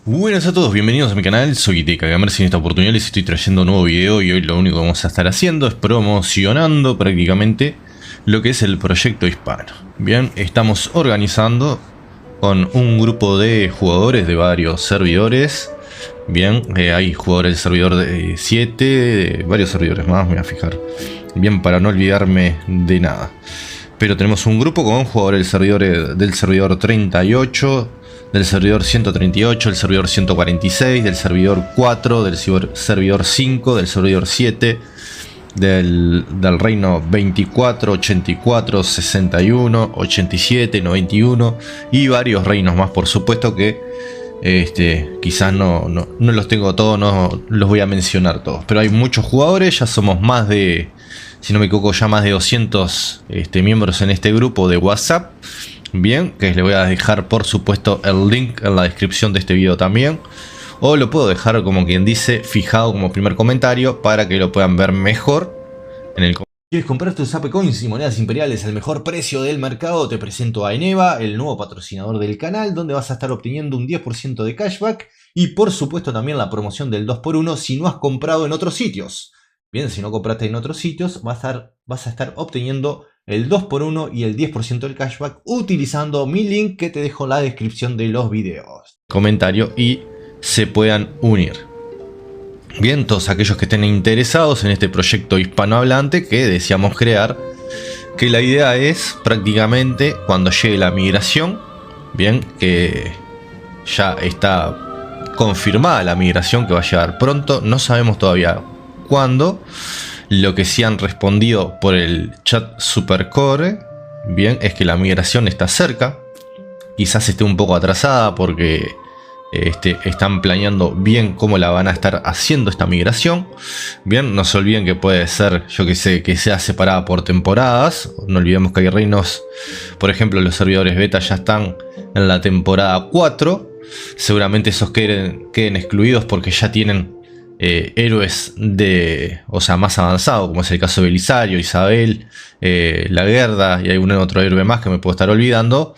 Buenas a todos, bienvenidos a mi canal, soy TKGamerz y en esta oportunidad les estoy trayendo un nuevo video y hoy lo único que vamos a estar haciendo es promocionando prácticamente lo que es el proyecto hispano. Bien, estamos organizando con un grupo de jugadores de varios servidores. Bien, hay jugadores del servidor de 7, de varios servidores más, me voy a fijar. Bien, para no olvidarme de nada. Pero tenemos un grupo con jugadores del servidor 38, del servidor 138, del servidor 146, del servidor 4, del servidor 5, del servidor 7, del reino 24, 84, 61, 87, 91 y varios reinos más, por supuesto que quizás no los tengo todos, no los voy a mencionar todos, pero hay muchos jugadores, ya somos más de, si no me equivoco, ya más de 200 miembros en este grupo de WhatsApp. Bien, que les voy a dejar por supuesto el link en la descripción de este video también, o lo puedo dejar como quien dice fijado como primer comentario para que lo puedan ver mejor en el comentario. ¿Quieres comprar tus AP Coins y monedas imperiales al mejor precio del mercado? Te presento a Eneva, el nuevo patrocinador del canal, donde vas a estar obteniendo un 10% de cashback y por supuesto también la promoción del 2x1 si no has comprado en otros sitios. Bien, si no compraste en otros sitios vas a estar obteniendo el 2x1 y el 10% del cashback utilizando mi link que te dejo en la descripción de los videos. Comentario y se puedan unir. Bien, todos aquellos que estén interesados en este proyecto hispanohablante que deseamos crear, que la idea es prácticamente cuando llegue la migración, bien, que ya está confirmada la migración que va a llegar pronto, no sabemos todavía cuándo. Lo que sí han respondido por el chat Supercore, bien, es que la migración está cerca. Quizás esté un poco atrasada porque están planeando bien cómo la van a estar haciendo esta migración. Bien, no se olviden que puede ser, yo que sé, que sea separada por temporadas. No olvidemos que hay reinos, por ejemplo, los servidores beta ya están en la temporada 4. Seguramente esos queden excluidos porque ya tienen héroes más avanzados, como es el caso de Belisario, Isabel, la Gerda y algún otro héroe más que me puedo estar olvidando,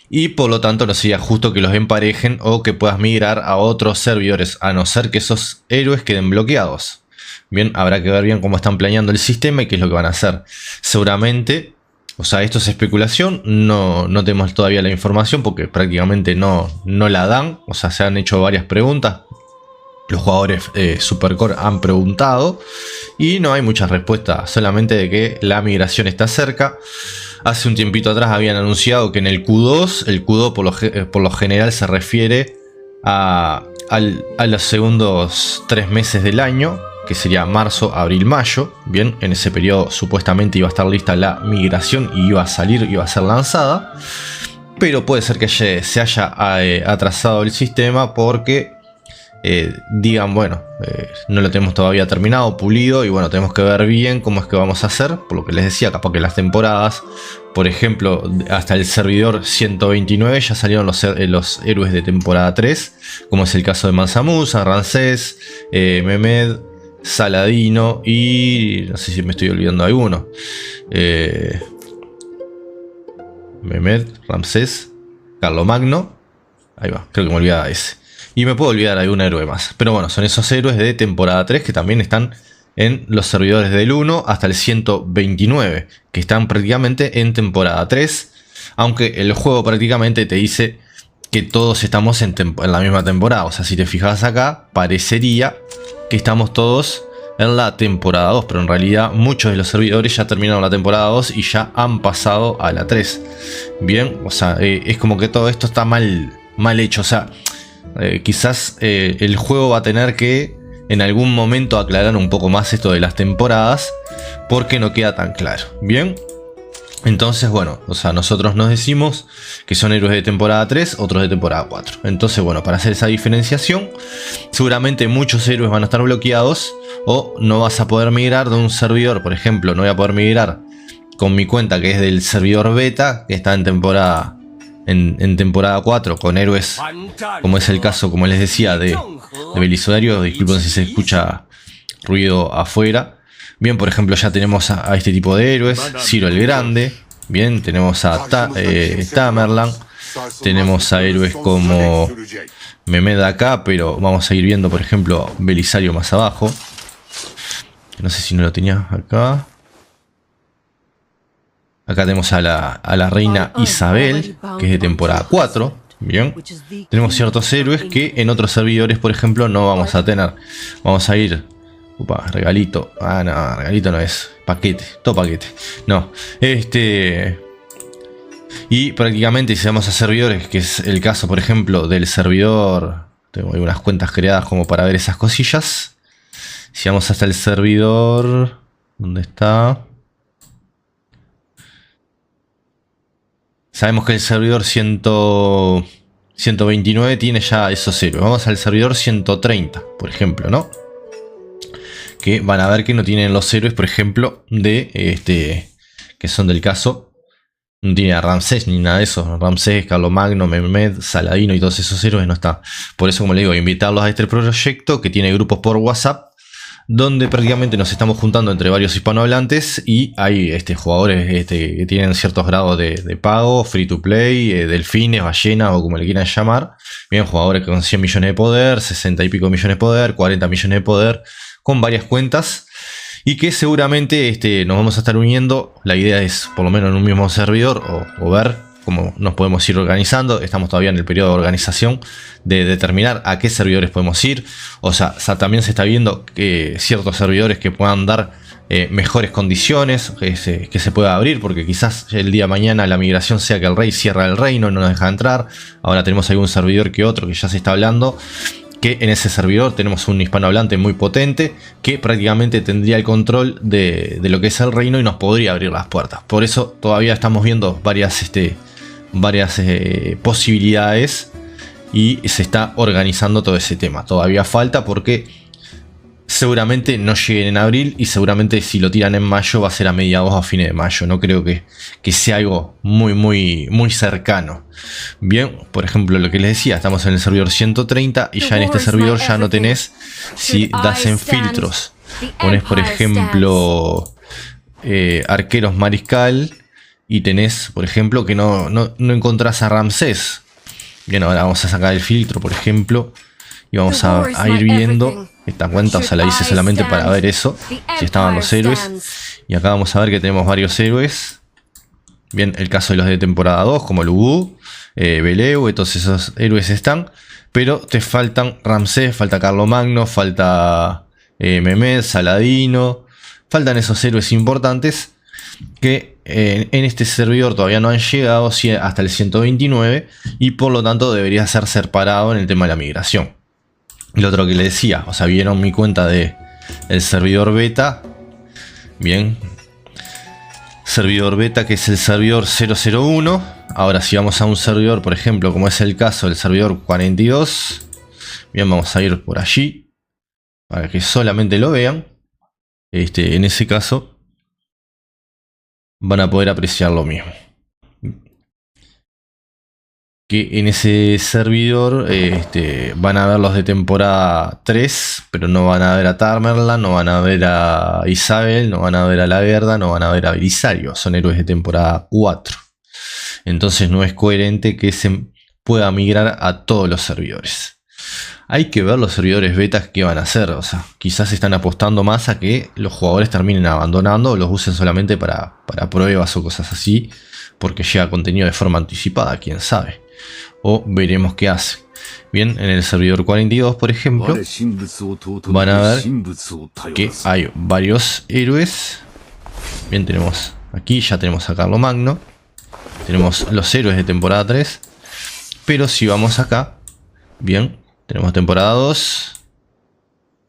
y por lo tanto no sería justo que los emparejen o que puedas migrar a otros servidores, a no ser que esos héroes queden bloqueados. Bien, habrá que ver bien cómo están planeando el sistema y qué es lo que van a hacer. Seguramente, o sea, esto es especulación, no tenemos todavía la información porque prácticamente no la dan, o sea, se han hecho varias preguntas. Los jugadores Supercore han preguntado y no hay muchas respuestas, solamente de que la migración está cerca. Hace un tiempito atrás habían anunciado que en el Q2, el Q2 por lo general se refiere a los segundos 3 meses del año, que sería marzo, abril, mayo. Bien, en ese periodo supuestamente iba a estar lista la migración y iba a ser lanzada. Pero puede ser que se haya atrasado el sistema porque digan, bueno, no lo tenemos todavía terminado, pulido, y bueno, tenemos que ver bien cómo es que vamos a hacer. Por lo que les decía, capaz que las temporadas, por ejemplo, hasta el servidor 129 ya salieron los héroes de temporada 3, como es el caso de Mansa Musa, Ramsés, Mehmed, Saladino y no sé si me estoy olvidando de alguno. Mehmed, Ramsés, Carlomagno, ahí va, creo que me olvidaba ese. Y me puedo olvidar de algún héroe más. Pero bueno, son esos héroes de temporada 3 que también están en los servidores del 1 hasta el 129. Que están prácticamente en temporada 3. Aunque el juego prácticamente te dice que todos estamos en la misma temporada. O sea, si te fijas acá, parecería que estamos todos en la temporada 2. Pero en realidad muchos de los servidores ya terminaron la temporada 2 y ya han pasado a la 3. Bien, o sea, es como que todo esto está mal hecho. O sea, quizás el juego va a tener que en algún momento aclarar un poco más esto de las temporadas porque no queda tan claro. Bien, entonces bueno, o sea, nosotros nos decimos que son héroes de temporada 3, otros de temporada 4. Entonces bueno, para hacer esa diferenciación, seguramente muchos héroes van a estar bloqueados o no vas a poder migrar de un servidor. Por ejemplo, no voy a poder migrar con mi cuenta que es del servidor beta, que está en temporada en temporada 4 con héroes como es el caso, como les decía, de Belisario. Disculpen si se escucha ruido afuera. Bien, por ejemplo, ya tenemos a este tipo de héroes, Ciro el Grande. Bien, tenemos a Tamerlan, tenemos a héroes como Mehmed acá, pero vamos a ir viendo, por ejemplo, Belisario más abajo. No sé si no lo tenía acá. Acá tenemos a la reina Isabel, que es de temporada 4. Bien. Tenemos ciertos héroes que en otros servidores, por ejemplo, no vamos a tener. Vamos a ir... Upa, regalito. Ah, no, regalito no es. Paquete, todo paquete. No. Y prácticamente si vamos a servidores, que es el caso, por ejemplo, del servidor... Tengo algunas cuentas creadas como para ver esas cosillas. Si vamos hasta el servidor... ¿Dónde está? Sabemos que el servidor 129 tiene ya esos héroes. Vamos al servidor 130, por ejemplo, ¿no? Que van a ver que no tienen los héroes, por ejemplo, de que son del caso. No tiene a Ramsés ni nada de eso. Ramsés, Carlomagno, Mehmed, Saladino y todos esos héroes no están. Por eso, como le digo, invitarlos a este proyecto que tiene grupos por WhatsApp, donde prácticamente nos estamos juntando entre varios hispanohablantes y hay jugadores que tienen ciertos grados de pago, free to play, delfines, ballenas o como le quieran llamar. Bien, jugadores con 100 millones de poder, 60 y pico millones de poder, 40 millones de poder, con varias cuentas. Y que seguramente nos vamos a estar uniendo. La idea es, por lo menos en un mismo servidor, o ver cómo nos podemos ir organizando. Estamos todavía en el periodo de organización de determinar a qué servidores podemos ir. O sea también se está viendo que ciertos servidores que puedan dar mejores condiciones, que se pueda abrir, porque quizás el día de mañana la migración sea que el rey cierra el reino y no nos deja entrar. Ahora tenemos algún servidor que otro que ya se está hablando, que en ese servidor tenemos un hispanohablante muy potente que prácticamente tendría el control de lo que es el reino y nos podría abrir las puertas. Por eso todavía estamos viendo varias posibilidades y se está organizando todo ese tema. Todavía falta porque seguramente no lleguen en abril y seguramente si lo tiran en mayo va a ser a mediados o a fines de mayo. No creo que sea algo muy cercano. Bien, por ejemplo, lo que les decía, estamos en el servidor 130 y ya en este servidor ya no tenés, si das en filtros, pones por ejemplo arqueros mariscal y tenés, por ejemplo, que no encontrás a Ramsés. Bien, ahora vamos a sacar el filtro, por ejemplo, y vamos a ir viendo esta cuenta. O sea, la hice solamente para ver eso, si estaban los héroes. Y acá vamos a ver que tenemos varios héroes. Bien, el caso de los de temporada 2, como Lubu, Beleu, todos esos héroes están. Pero te faltan Ramsés, falta Carlomagno, falta Mehmed, Saladino. Faltan esos héroes importantes que en este servidor todavía no han llegado hasta el 129. Y por lo tanto debería ser separado en el tema de la migración. Lo otro que le decía, o sea, vieron mi cuenta de el servidor beta. Bien. Servidor beta, que es el servidor 001. Ahora si vamos a un servidor, por ejemplo, como es el caso del servidor 42. Bien, vamos a ir por allí para que solamente lo vean. En ese caso van a poder apreciar lo mismo. Que en ese servidor van a ver los de temporada 3, pero no van a ver a Tamerlane, no van a ver a Isabel, no van a ver a la Verda, no van a ver a Belisario. Son héroes de temporada 4. Entonces no es coherente que se pueda migrar a todos los servidores. Hay que ver los servidores betas que van a hacer. O sea, quizás están apostando más a que los jugadores terminen abandonando o los usen solamente para pruebas o cosas así, porque llega contenido de forma anticipada, quién sabe. O veremos qué hace. Bien, en el servidor 42, por ejemplo, van a ver que hay varios héroes. Bien, tenemos aquí, ya tenemos a Carlomagno. Tenemos los héroes de temporada 3. Pero si vamos acá, bien, tenemos temporada 2.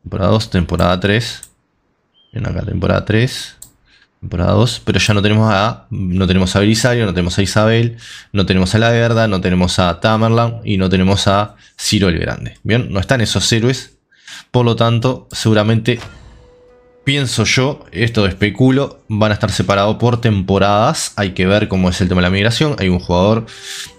Temporada 2, temporada 3. Bien, acá temporada 3. Temporada 2, pero ya no tenemos a Belisario, no tenemos a Isabel, no tenemos a la Verda, no tenemos a Tamerlane y no tenemos a Ciro el Grande. Bien, no están esos héroes, por lo tanto, seguramente, pienso yo, esto especulo, van a estar separados por temporadas. Hay que ver cómo es el tema de la migración. Hay un jugador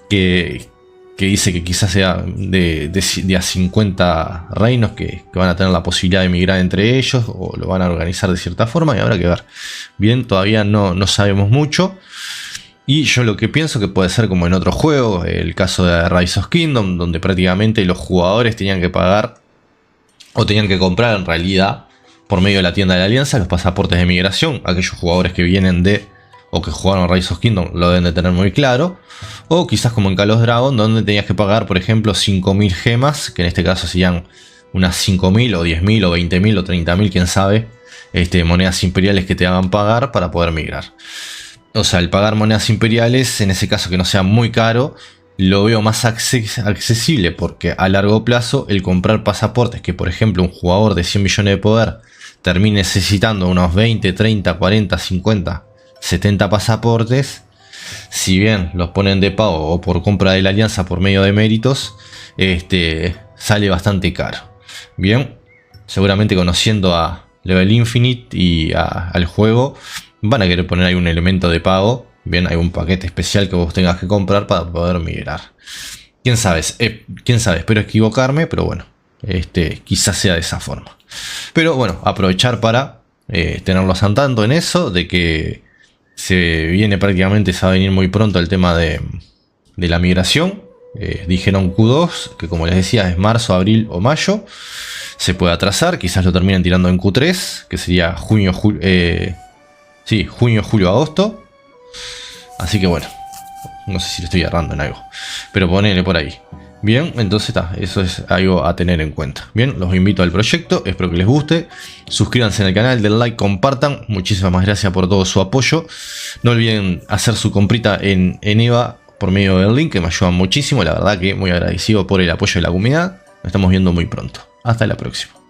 que dice que quizás sea de a 50 reinos que van a tener la posibilidad de migrar entre ellos, o lo van a organizar de cierta forma, y habrá que ver. Bien, todavía no sabemos mucho. Y yo lo que pienso que puede ser como en otros juegos, el caso de Rise of Kingdom, donde prácticamente los jugadores tenían que pagar o tenían que comprar en realidad por medio de la tienda de la Alianza los pasaportes de migración. Aquellos jugadores que vienen de o que jugaron Rise of Kingdom lo deben de tener muy claro. O quizás como en Call of Dragon, donde tenías que pagar, por ejemplo, 5.000 gemas, que en este caso serían unas 5.000 o 10.000 o 20.000 o 30.000, quién sabe, monedas imperiales que te hagan pagar para poder migrar. O sea, el pagar monedas imperiales, en ese caso que no sea muy caro, lo veo más accesible, porque a largo plazo el comprar pasaportes, que por ejemplo un jugador de 100 millones de poder termine necesitando unos 20, 30, 40, 50, 70 pasaportes, si bien los ponen de pago o por compra de la alianza por medio de méritos, sale bastante caro. Bien, seguramente conociendo a Level Infinite y al juego, van a querer poner ahí un elemento de pago. Bien, hay un paquete especial que vos tengas que comprar para poder migrar. Quién sabe, espero equivocarme, pero bueno, quizás sea de esa forma. Pero bueno, aprovechar para tenerlos al tanto en eso, de que se viene prácticamente, se va a venir muy pronto el tema de la migración. Dijeron Q2, que como les decía es marzo, abril o mayo. Se puede atrasar, quizás lo terminen tirando en Q3, que sería junio, julio, agosto. Así que bueno, no sé si le estoy errando en algo, pero ponele por ahí. Bien, entonces eso es algo a tener en cuenta. Bien, los invito al proyecto, espero que les guste. Suscríbanse en el canal, den like, compartan. Muchísimas gracias por todo su apoyo. No olviden hacer su comprita en EVA por medio del link, que me ayudan muchísimo. La verdad que muy agradecido por el apoyo de la comunidad. Nos estamos viendo muy pronto. Hasta la próxima.